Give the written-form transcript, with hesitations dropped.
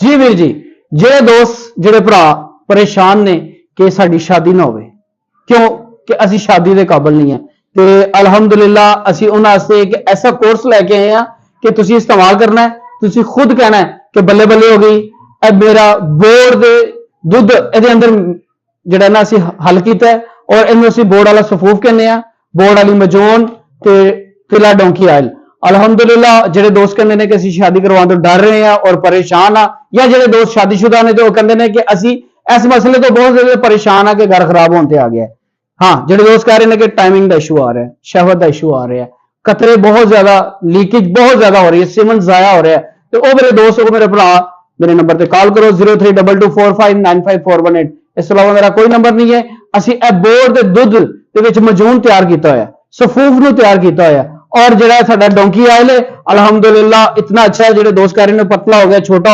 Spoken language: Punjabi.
जी वीर जी, ਜਿਹੜੇ ਦੋਸਤ ਜਿਹੜੇ ਭਰਾ ਪਰੇਸ਼ਾਨ ਨੇ ਕਿ ਸਾਡੀ ਸ਼ਾਦੀ ਨਾ ਹੋਵੇ, ਕਿਉਂ ਕਿ ਅਸੀਂ ਸ਼ਾਦੀ ਦੇ ਕਾਬਿਲ ਨਹੀਂ ਹੈ, ਤੇ ਅਲਹਮਦੁਲਿਲਾ ਅਸੀਂ ਉਹਨਾਂ ਵਾਸਤੇ ਇੱਕ ਐਸਾ ਕੋਰਸ ਲੈ ਕੇ ਆਏ ਆ ਕਿ ਤੁਸੀਂ ਇਸਤੇਮਾਲ ਕਰਨਾ ਹੈ, ਤੁਸੀਂ ਖੁਦ ਕਹਿਣਾ ਹੈ ਕਿ ਬੱਲੇ ਬੱਲੇ ਹੋ ਗਈ, ਇਹ ਮੇਰਾ ਬੋੜ ਦੇ ਦੁੱਧ ਇਹਦੇ ਅੰਦਰ ਜਿਹੜਾ ਨਾ ਅਸੀਂ ਹੱਲ ਕੀਤਾ ਹੈ, ਔਰ ਇਹਨੂੰ ਅਸੀਂ ਬੋੜ ਵਾਲਾ ਸਫੂਫ ਕਹਿੰਦੇ ਆ, ਬੋੜ ਵਾਲੀ ਮਜੂਨ ਤੇ ਤਿਲਾ ਡੋਂਕੀ ਆਇਲ। अलहमदुलिल्लाह ਜਿਹੜੇ ਦੋਸਤ ਕਹਿੰਦੇ ਨੇ ਕਿ ਅਸੀਂ ਸ਼ਾਦੀ ਕਰਵਾਉਣ ਤੋਂ ਡਰ ਰਹੇ ਹਾਂ ਔਰ ਪਰੇਸ਼ਾਨ ਆ, ਜਾਂ ਜਿਹੜੇ ਦੋਸਤ ਸ਼ਾਦੀशुदा ਨੇ ਤੇ ਉਹ ਕਹਿੰਦੇ ਨੇ ਕਿ ਅਸੀਂ ਇਸ ਮਸਲੇ ਤੋਂ ਬਹੁਤ ਜ਼ਿਆਦਾ ਪਰੇਸ਼ਾਨ ਆ ਕਿ ਘਰ ਖਰਾਬ ਹੋਣ ਤੇ ਆ ਗਿਆ। ਹਾਂ, ਜਿਹੜੇ ਦੋਸਤ ਕਹਿ ਰਹੇ ਨੇ ਕਿ ਟਾਈਮਿੰਗ ਦਾ ਇਸ਼ੂ ਆ ਰਿਹਾ ਹੈ, ਸ਼ਹਿਵਤ ਦਾ ਇਸ਼ੂ ਆ ਰਿਹਾ ਹੈ, ਕਤਰੇ ਬਹੁਤ ਜ਼ਿਆਦਾ, ਲੀकेज बहुत ਜ਼ਿਆਦਾ ਹੋ ਰਹੀ ਹੈ, ਸੀਮਨ ਜ਼ਾਇਆ ਹੋ ਰਿਹਾ ਹੈ, ਤੇ ਉਹ ਮੇਰੇ ਦੋਸਤ, ਉਹ ਮੇਰੇ ਭਰਾ ਮੇਰੇ ਨੰਬਰ ਤੇ ਕਾਲ ਕਰੋ 032245954118। ਇਸ ਤੋਂ ਇਲਾਵਾ ਮੇਰਾ ਕੋਈ ਨੰਬਰ ਨਹੀਂ ਹੈ। ਅਸੀਂ ਇਹ ਬੋੜ ਦੇ ਦੁੱਧ ਦੇ ਵਿੱਚ ਮਜੂਨ ਤਿਆਰ ਕੀਤਾ ਹੋਇਆ, ਸਫੂਫ ਨੂੰ ਤਿਆਰ ਕੀਤਾ ਹੋਇਆ, और जो डोंकी आयल है अल्हम्दुलिल्लाह इतना अच्छा है। जो दोस्त कह रहे हैं पतला हो गया, छोटा